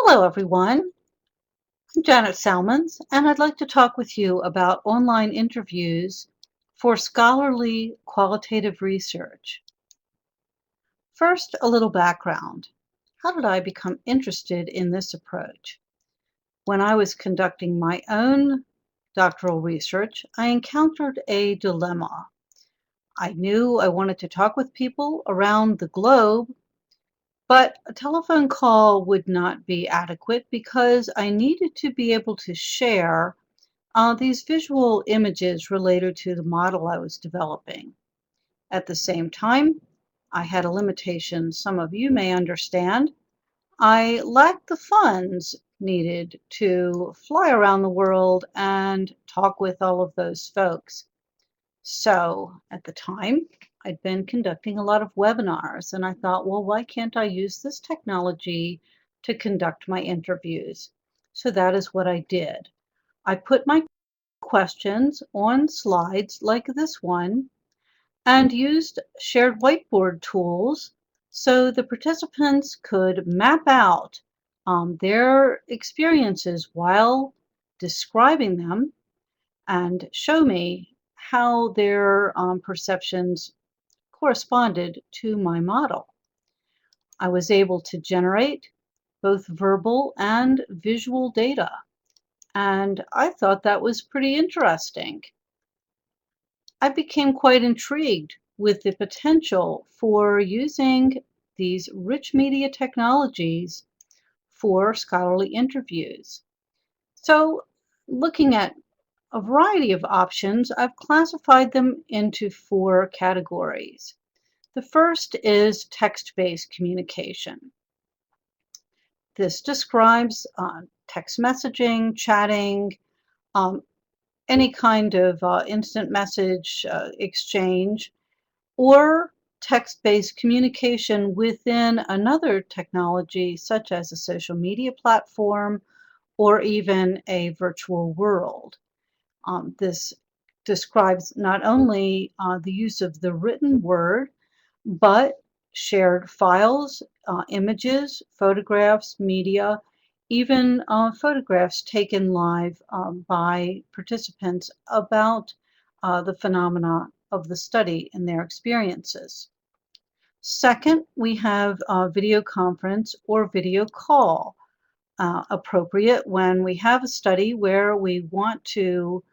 Hello, everyone. I'm Janet Salmons, and I'd like to talk with you about online interviews for scholarly qualitative research. First, a little background. How did I become interested in this approach? When I was conducting my own doctoral research, I encountered a dilemma. I knew I wanted to talk with people around the globe, but a telephone call would not be adequate because I needed to be able to share these visual images related to the model I was developing. At the same time, I had a limitation some of you may understand. I lacked the funds needed to fly around the world and talk with all of those folks. So at the time, I'd been conducting a lot of webinars, and I thought, well, why can't I use this technology to conduct my interviews? So that is what I did. I put my questions on slides like this one and used shared whiteboard tools so the participants could map out their experiences while describing them and show me how their perceptions corresponded to my model. I was able to generate both verbal and visual data, and I thought that was pretty interesting. I became quite intrigued with the potential for using these rich media technologies for scholarly interviews. So, looking at a variety of options, I've classified them into four categories. The first is text-based communication. This describes text messaging, chatting, um, any kind of instant message exchange, or text-based communication within another technology, such as a social media platform or even a virtual world. This describes not only the use of the written word, but shared files, images, photographs, media, even photographs taken live by participants about the phenomena of the study and their experiences. Second, we have video conference or video call, appropriate when we have a study where we want to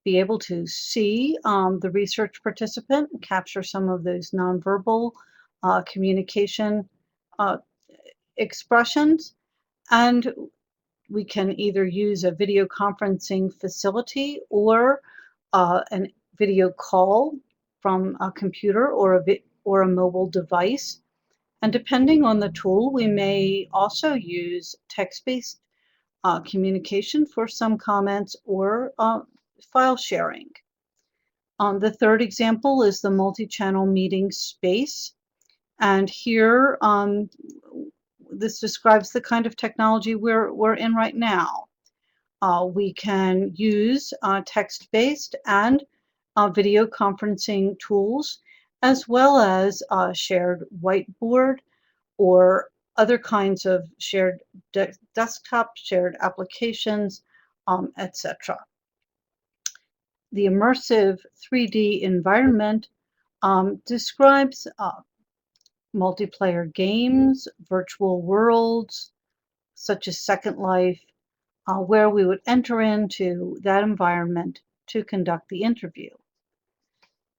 be able to see the research participant, capture some of those nonverbal communication uh, expressions, and we can either use a video conferencing facility or a video call from a computer or a mobile device. And depending on the tool, we may also use text-based communication for some comments or file sharing. The third example is the multi-channel meeting space. And here, this describes the kind of technology we're in right now. We can use text-based and video conferencing tools, as well as shared whiteboard or other kinds of shared desktop, shared applications, etc. The immersive 3D environment describes multiplayer games, virtual worlds, such as Second Life, where we would enter into that environment to conduct the interview.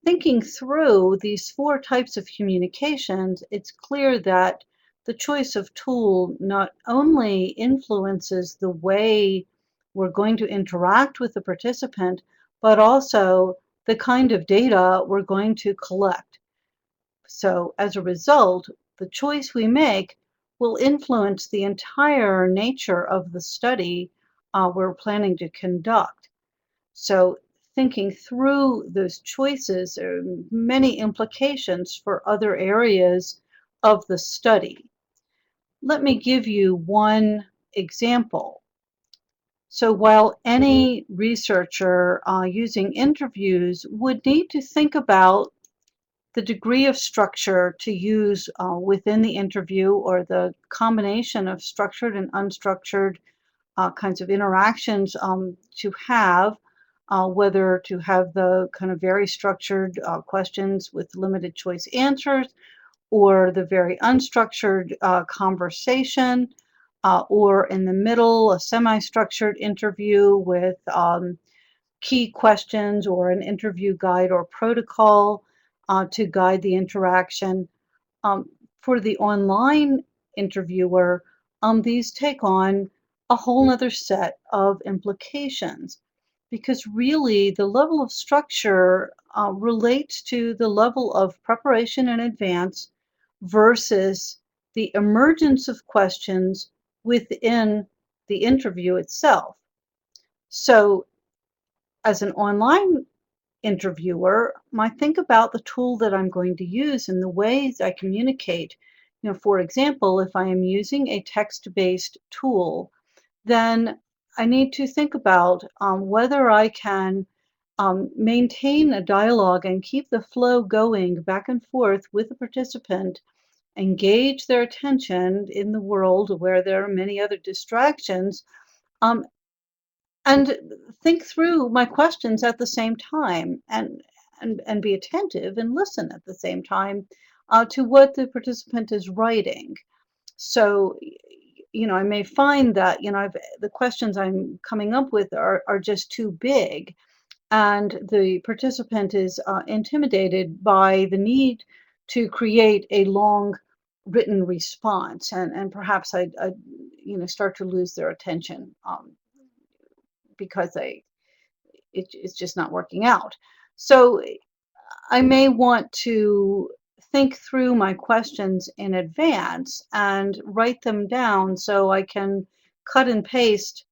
Thinking through these four types of communications, it's clear that the choice of tool not only influences the way we're going to interact with the participant, but also the kind of data we're going to collect. So as a result, the choice we make will influence the entire nature of the study we're planning to conduct. So thinking through those choices, there are many implications for other areas of the study. Let me give you one example. So while any researcher using interviews would need to think about the degree of structure to use within the interview, or the combination of structured and unstructured kinds of interactions to have, whether to have the kind of very structured questions with limited choice answers, or the very unstructured conversation, or in the middle, a semi-structured interview with key questions or an interview guide or protocol to guide the interaction. Um, for the online interviewer, these take on a whole other set of implications, because really the level of structure relates to the level of preparation in advance versus the emergence of questions within the interview itself. So as an online interviewer, I think about the tool that I'm going to use and the ways I communicate. For example, if I am using a text-based tool, then I need to think about whether I can maintain a dialogue and keep the flow going back and forth with the participant, engage their attention in the world where there are many other distractions, um, and think through my questions at the same time, and be attentive and listen at the same time to what the participant is writing. So, I may find that, the questions I'm coming up with are just too big, and the participant is intimidated by the need to create a long written response, and perhaps I'd start to lose their attention because it's just not working out. So I may want to think through my questions in advance and write them down so I can cut and paste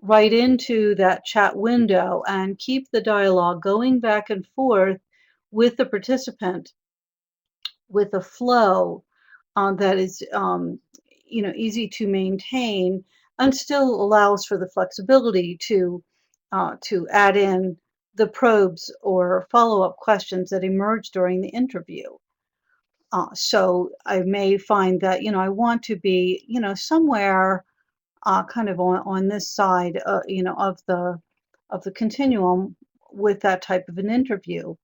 right into that chat window and keep the dialogue going back and forth with the participant with a flow that is easy to maintain, and still allows for the flexibility to add in the probes or follow-up questions that emerge during the interview. So I may find that I want to be somewhere kind of on this side of the continuum with that type of an interview.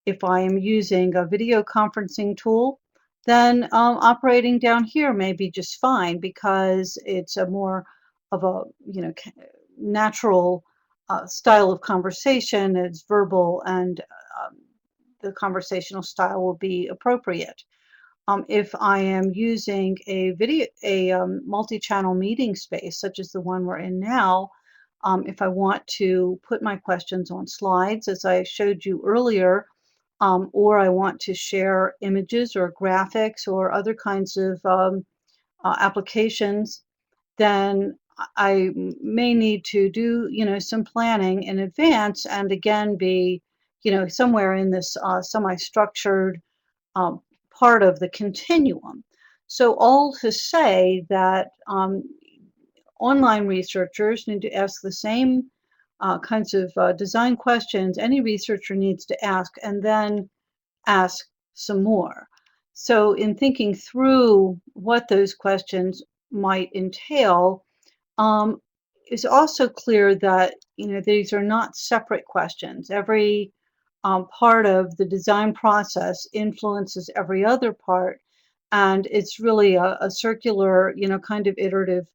If I am using a video conferencing tool, then operating down here may be just fine, because it's a more of a natural style of conversation. It's verbal, and the conversational style will be appropriate. If I am using a multi-channel meeting space, such as the one we're in now, if I want to put my questions on slides, as I showed you earlier, or I want to share images or graphics or other kinds of applications, then I may need to do, some planning in advance, and again be, somewhere in this semi-structured um, part of the continuum. So all to say that online researchers need to ask the same kinds of design questions any researcher needs to ask, and then ask some more. So in thinking through what those questions might entail, um, it's also clear that these are not separate questions. Every part of the design process influences every other part, and it's really a circular, kind of iterative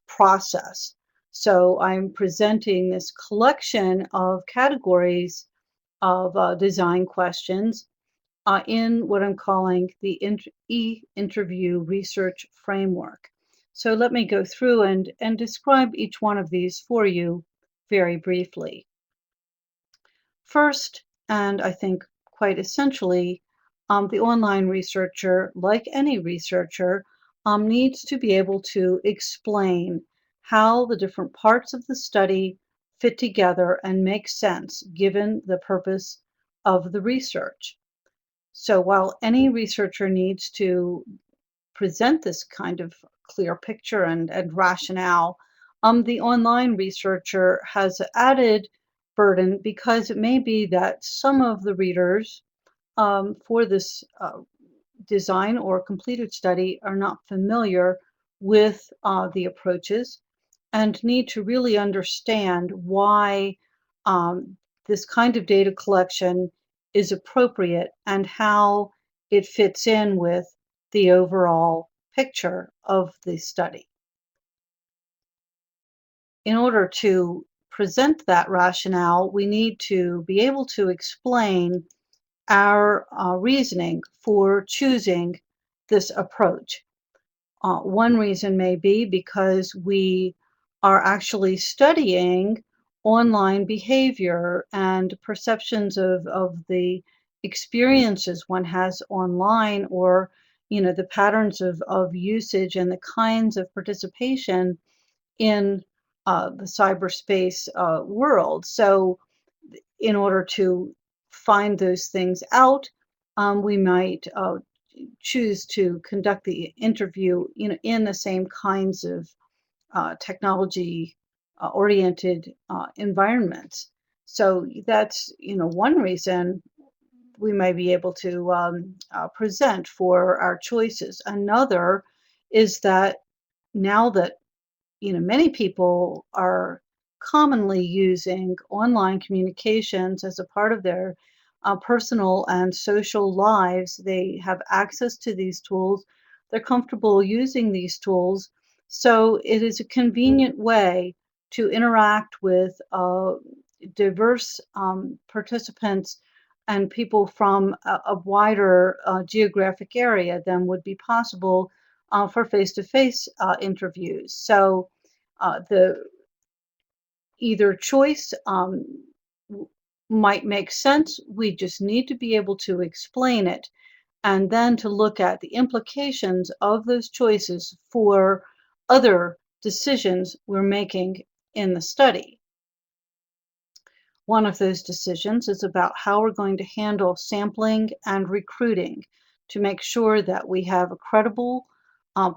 process. So I'm presenting this collection of categories of design questions in what I'm calling the e-interview research framework. So let me go through and describe each one of these for you very briefly. First, and I think quite essentially, the online researcher, like any researcher, needs to be able to explain how the different parts of the study fit together and make sense given the purpose of the research. So while any researcher needs to present this kind of clear picture and rationale, the online researcher has added burden, because it may be that some of the readers for this design or completed study are not familiar with the approaches and need to really understand why this kind of data collection is appropriate and how it fits in with the overall picture of the study. In order to present that rationale, we need to be able to explain our reasoning for choosing this approach. One reason may be because we are actually studying online behavior and perceptions of the experiences one has online, or the patterns of usage and the kinds of participation in the cyberspace world. So in order to find those things out, we might choose to conduct the interview in the same kinds of technology oriented environments. So that's one reason we may be able to present for our choices. Another is that now that many people are commonly using online communications as a part of their personal and social lives. They have access to these tools. They're comfortable using these tools. So it is a convenient way to interact with diverse participants and people from a wider geographic area than would be possible for face-to-face interviews. So the either choice might make sense. We just need to be able to explain it and then to look at the implications of those choices for other decisions we're making in the study. One of those decisions is about how we're going to handle sampling and recruiting to make sure that we have a credible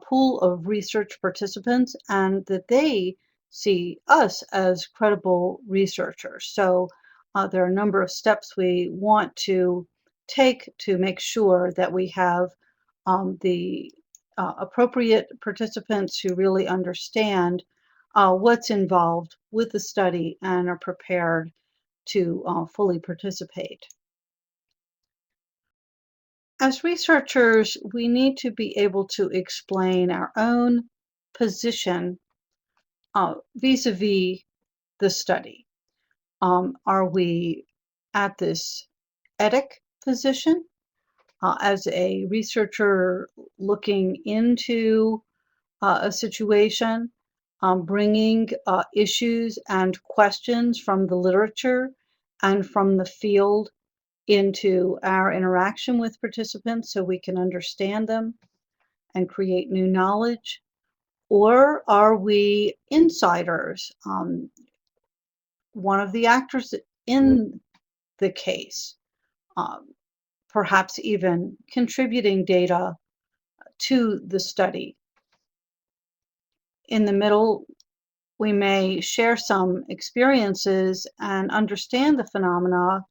pool of research participants and that they see us as credible researchers. So there are a number of steps we want to take to make sure that we have the appropriate participants who really understand what's involved with the study and are prepared to fully participate. As researchers, we need to be able to explain our own position vis-a-vis the study. Are we at this etic position as a researcher looking into a situation, bringing issues and questions from the literature and from the field into our interaction with participants so we can understand them and create new knowledge? Or are we insiders, one of the actors in the case, um, perhaps even contributing data to the study? In the middle, we may share some experiences and understand the phenomena,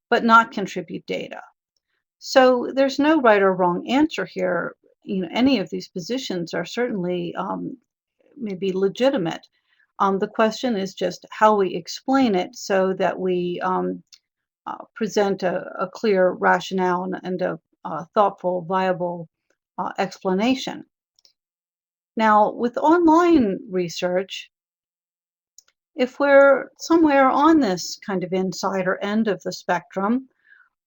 but not contribute data. So there's no right or wrong answer here. Any of these positions are certainly maybe legitimate. The question is just how we explain it so that we present a clear rationale and a thoughtful, viable explanation. Now, with online research, if we're somewhere on this kind of insider end of the spectrum,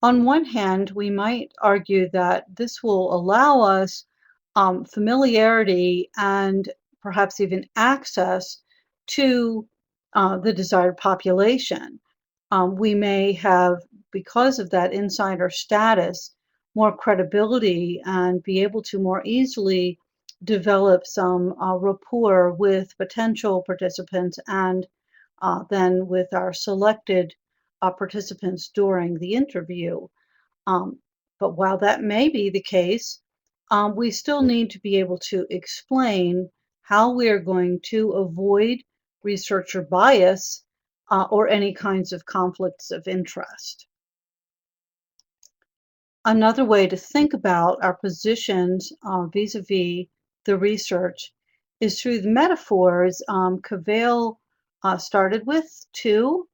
on one hand, we might argue that this will allow us familiarity and perhaps even access to the desired population. We may have, because of that insider status, more credibility and be able to more easily develop some rapport with potential participants and then with our selected participants during the interview. Um, but while that may be the case, we still need to be able to explain how we are going to avoid researcher bias or any kinds of conflicts of interest. Another way to think about our positions vis-a-vis the research is through the metaphors Cavell started with. Two,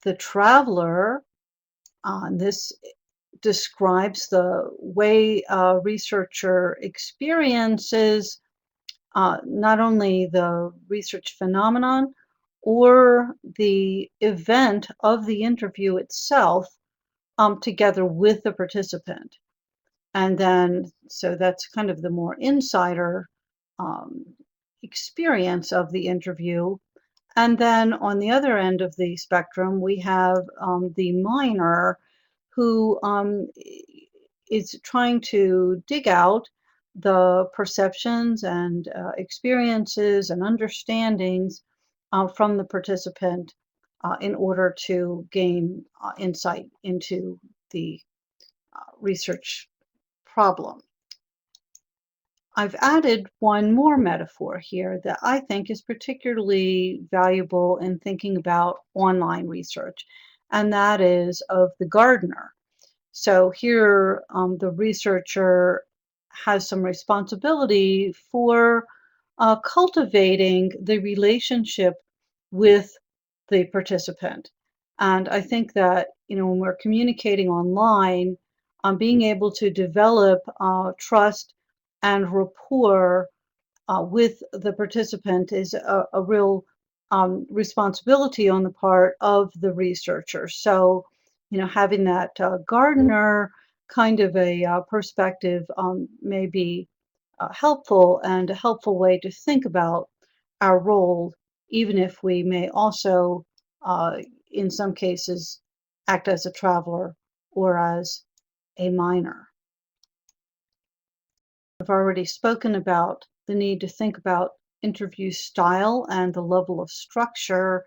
the traveler. This describes the way a researcher experiences not only the research phenomenon or the event of the interview itself together with the participant. And then, so that's kind of the more insider um, experience of the interview. And then on the other end of the spectrum, we have the miner who is trying to dig out the perceptions and experiences and understandings from the participant in order to gain insight into the research problem. I've added one more metaphor here that I think is particularly valuable in thinking about online research, and that is of the gardener. So here, the researcher has some responsibility for cultivating the relationship with the participant. And I think that, when we're communicating online, being able to develop trust and rapport with the participant is a real responsibility on the part of the researcher. So, having that gardener kind of a perspective may be helpful and a helpful way to think about our role, even if we may also, uh, in some cases, act as a traveler or as a miner. I've already spoken about the need to think about interview style and the level of structure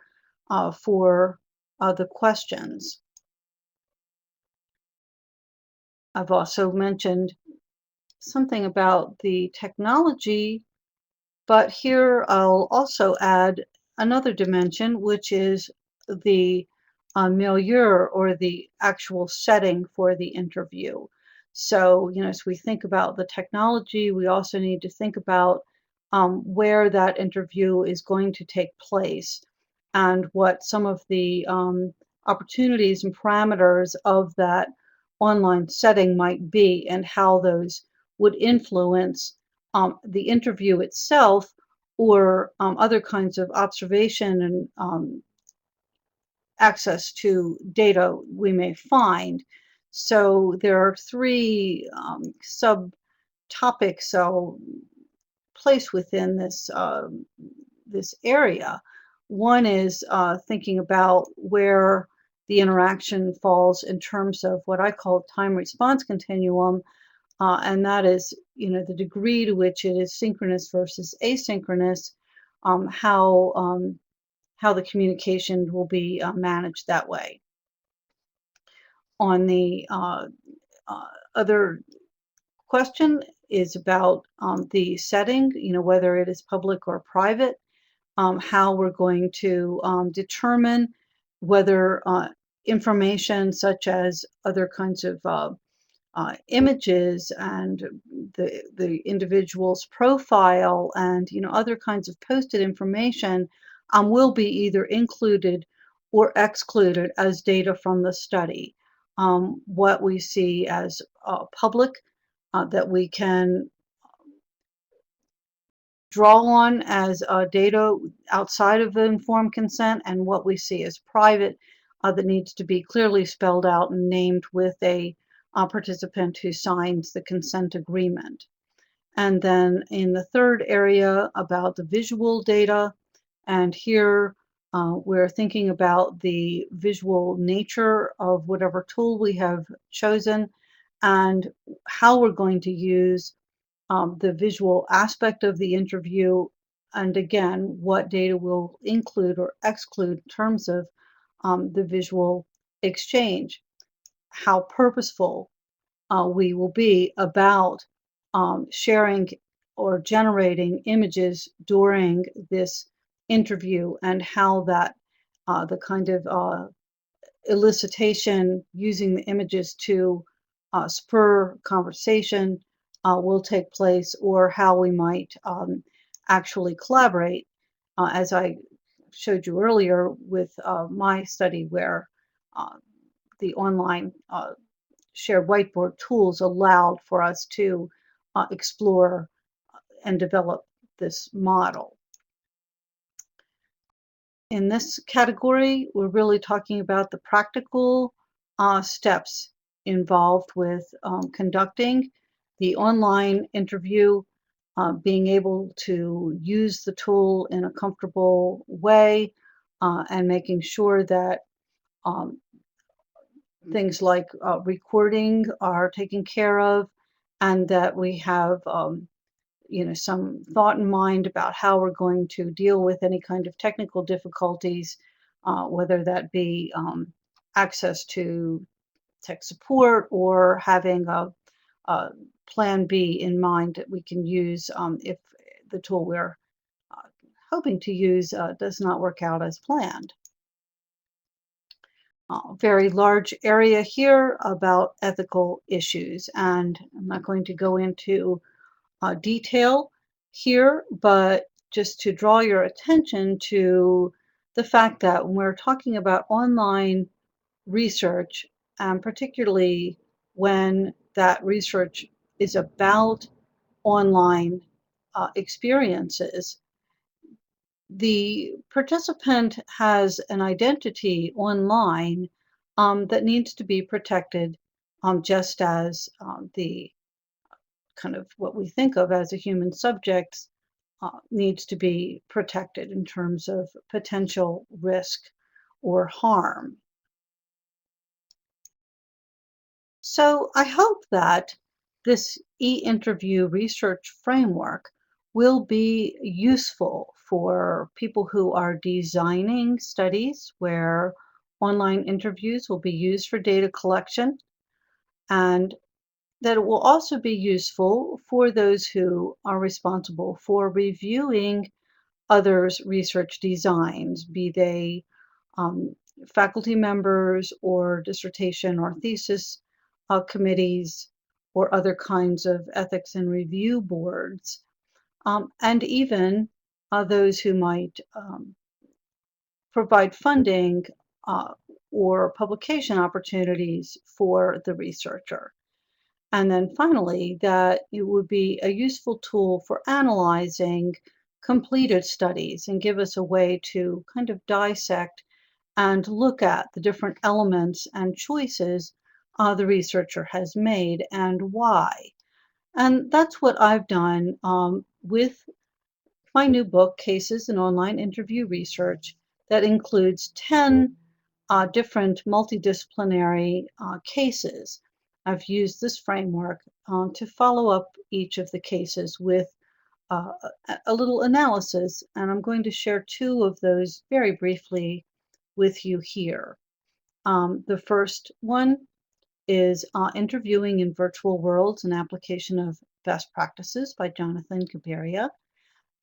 for the questions. I've also mentioned something about the technology, but here I'll also add another dimension, which is the milieu or the actual setting for the interview. So, as we think about the technology, we also need to think about where that interview is going to take place and what some of the opportunities and parameters of that online setting might be and how those would influence the interview itself or other kinds of observation and access to data we may find. So there are three subtopics I'll place within this area. One is thinking about where the interaction falls in terms of what I call time response continuum, and that is, the degree to which it is synchronous versus asynchronous, how the communication will be managed that way. On the other question is about the setting, whether it is public or private, how we're going to determine whether information such as other kinds of images and the individual's profile and other kinds of posted information will be either included or excluded as data from the study. What we see as public that we can draw on as data outside of the informed consent, and what we see as private that needs to be clearly spelled out and named with a participant who signs the consent agreement. And then in the third area about the visual data, and here we're thinking about the visual nature of whatever tool we have chosen and how we're going to use the visual aspect of the interview, and again, what data will include or exclude in terms of the visual exchange, how purposeful we will be about sharing or generating images during this interview, and how that the kind of elicitation using the images to spur conversation will take place, or how we might actually collaborate, as I showed you earlier with my study, where uh, the online shared whiteboard tools allowed for us to explore and develop this model. In this category, we're really talking about the practical steps involved with conducting the online interview, being able to use the tool in a comfortable way, and making sure that um, things like recording are taken care of, and that we have some thought in mind about how we're going to deal with any kind of technical difficulties, whether that be access to tech support, or having a plan B in mind that we can use if the tool we're uh, hoping to use does not work out as planned. Very large area here about ethical issues, and I'm not going to go into detail here, but just to draw your attention to the fact that when we're talking about online research, and particularly when that research is about online experiences, the participant has an identity online that needs to be protected, just as the kind of what we think of as a human subject needs to be protected in terms of potential risk or harm. So I hope that this e-interview research framework will be useful for people who are designing studies where online interviews will be used for data collection, and that it will also be useful for those who are responsible for reviewing others' research designs, be they um, faculty members or dissertation or thesis committees, or other kinds of ethics and review boards, and even those who might provide funding uh, or publication opportunities for the researcher. And then finally, that it would be a useful tool for analyzing completed studies and give us a way to kind of dissect and look at the different elements and choices the researcher has made and why. And that's what I've done with my new book, Cases in Online Interview Research, that includes 10 different multidisciplinary cases. I've used this framework to follow up each of the cases with a little analysis, and I'm going to share two of those very briefly with you here. The first one is Interviewing in Virtual Worlds, an Application of Best Practices by Jonathan Gaberia.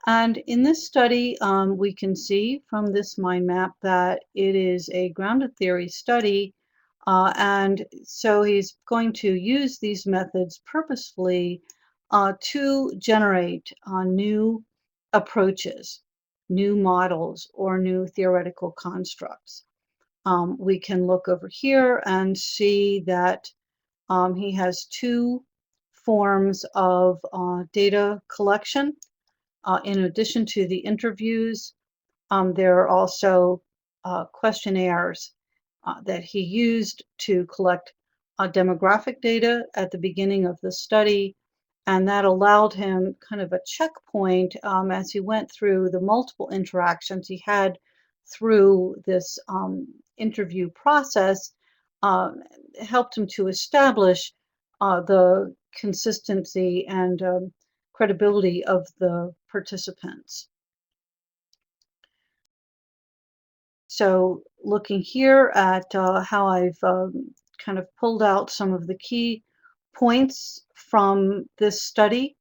And in this study, we can see from this mind map that it is a grounded theory study. And so he's going to use these methods purposefully to generate new approaches, new models, or new theoretical constructs. We can look over here and see that he has two forms of data collection. In addition to the interviews, there are also questionnaires that he used to collect demographic data at the beginning of the study, and that allowed him kind of a checkpoint as he went through the multiple interactions he had through this interview process, helped him to establish the consistency and credibility of the participants. So looking here at how I've kind of pulled out some of the key points from this study,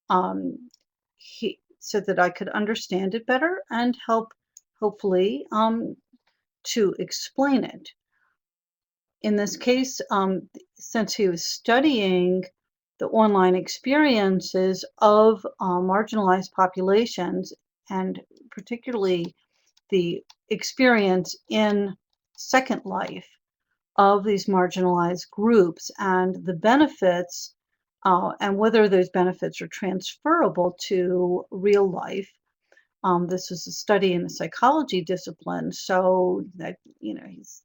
so that I could understand it better and help, hopefully, to explain it. In this case, since he was studying the online experiences of marginalized populations, and particularly the experience in Second Life of these marginalized groups and the benefits, and whether those benefits are transferable to real life. This was a study in the psychology discipline, so that he's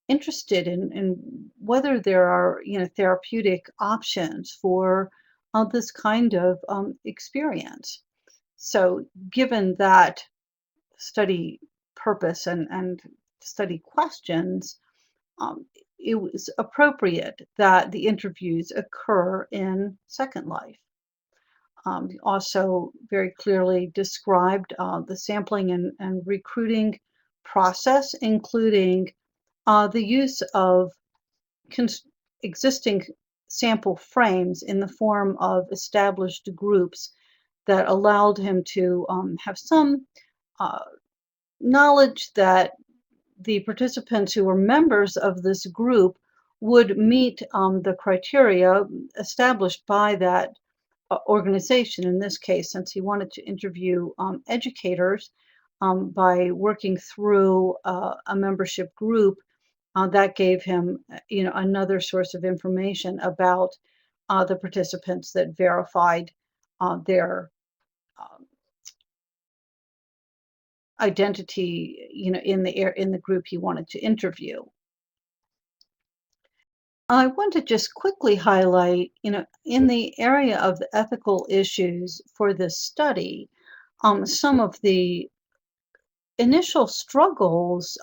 interested in whether there are therapeutic options for this kind of experience. So, given that study purpose and study questions, um, it was appropriate that the interviews occur in Second Life. He also very clearly described the sampling and recruiting process, including the use of existing sample frames in the form of established groups that allowed him to have some uh, knowledge that the participants who were members of this group would meet the criteria established by that organization. In this case, since he wanted to interview educators by working through a membership group, that gave him, another source of information about the participants that verified their um, identity, in the group he wanted to interview. I want to just quickly highlight, in the area of the ethical issues for this study, some of the initial struggles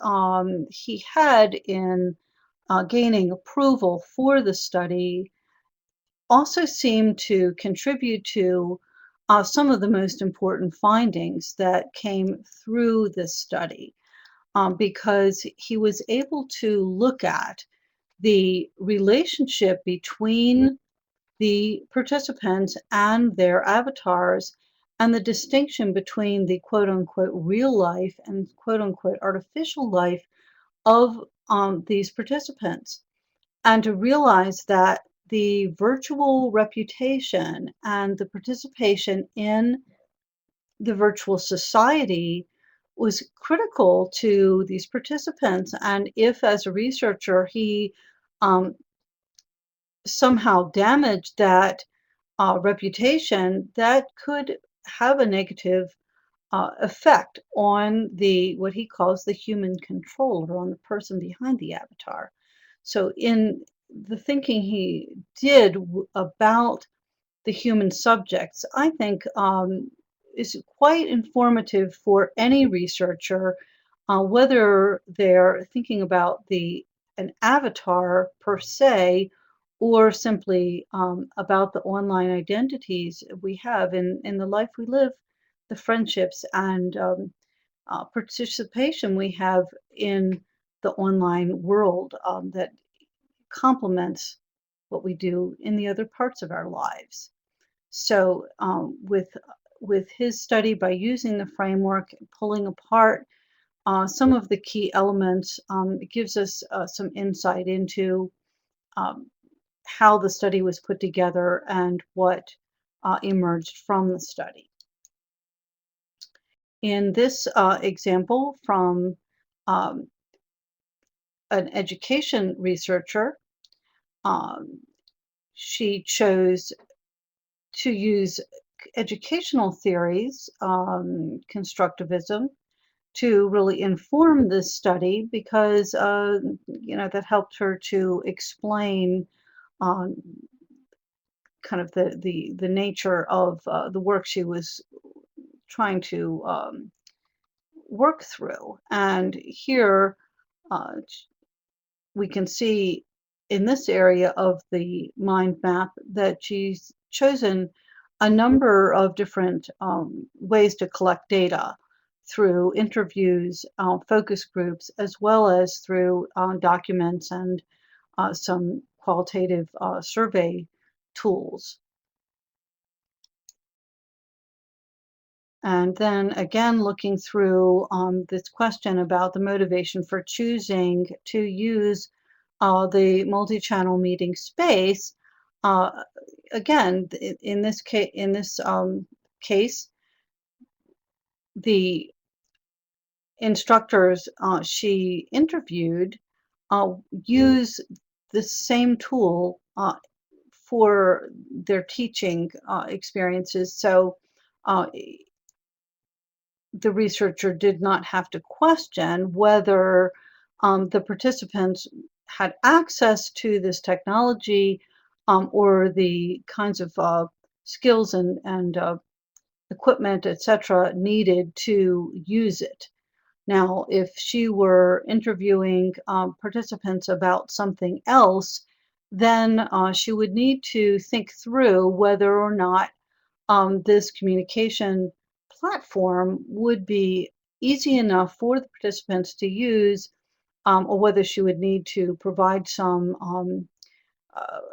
he had in gaining approval for the study also seem to contribute to some of the most important findings that came through this study, because he was able to look at the relationship between the participants and their avatars and the distinction between the quote unquote real life and quote unquote artificial life of these participants, and to realize that the virtual reputation and the participation in the virtual society was critical to these participants. And if, as a researcher, he um, somehow damaged that reputation, that could have a negative effect on the what he calls the human controller, on the person behind the avatar. So, in the thinking he did about the human subjects, I think is quite informative for any researcher, whether they're thinking about an avatar per se, or simply about the online identities we have in the life we live, the friendships and participation we have in the online world that complements what we do in the other parts of our lives. So, with his study, by using the framework, pulling apart some of the key elements, it gives us some insight into um, how the study was put together and what emerged from the study. In this example from um, an education researcher, um, she chose to use educational theories, constructivism, to really inform this study because that helped her to explain um, kind of the nature of the work she was trying to work through. And here uh, we can see in this area of the mind map that she's chosen a number of different ways to collect data through interviews, focus groups, as well as through documents and some qualitative survey tools. And then again, looking through this question about the motivation for choosing to use the multi-channel meeting space, uh, again, in this case, the instructors she interviewed use the same tool for their teaching experiences. So uh, the researcher did not have to question whether the participants had access to this technology or the kinds of skills and equipment, etc., needed to use it. Now, if she were interviewing participants about something else, then she would need to think through whether or not this communication platform would be easy enough for the participants to use, or whether she would need to provide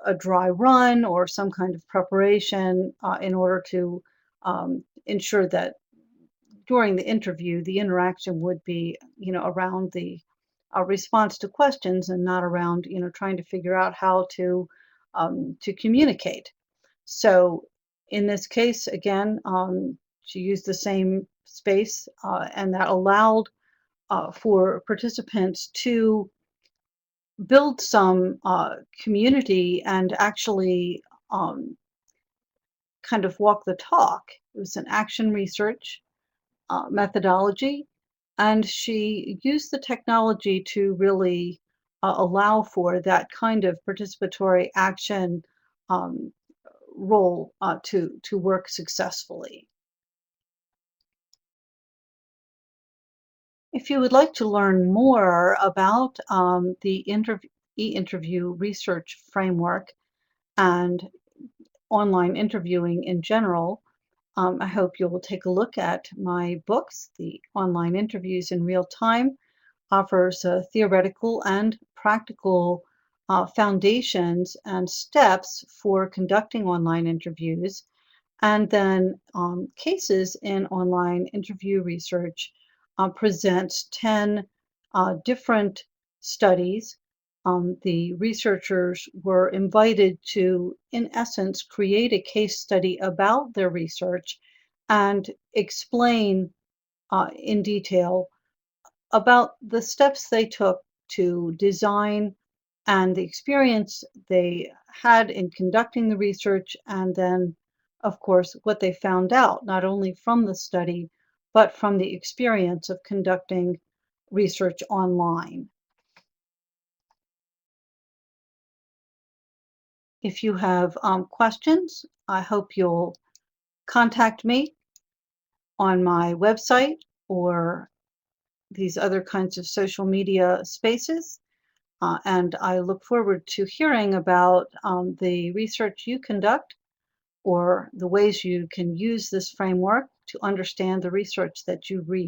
a dry run or some kind of preparation in order to ensure that during the interview, the interaction would be, around the response to questions and not around, trying to figure out how to communicate. So in this case, again, she used the same space, and that allowed for participants to build some community and actually kind of walk the talk. It was an action research methodology, and she used the technology to really allow for that kind of participatory action um, role to work successfully. If you would like to learn more about the e-interview research framework and online interviewing in general, I hope you'll take a look at my books. The Online Interviews in Real Time offers theoretical and practical foundations and steps for conducting online interviews, and then Cases in Online Interview Research presents 10 different studies. The researchers were invited to, in essence, create a case study about their research and explain in detail about the steps they took to design and the experience they had in conducting the research, and then, of course, what they found out, not only from the study, but from the experience of conducting research online. If you have questions, I hope you'll contact me on my website or these other kinds of social media spaces. And I look forward to hearing about the research you conduct or the ways you can use this framework to understand the research that you read.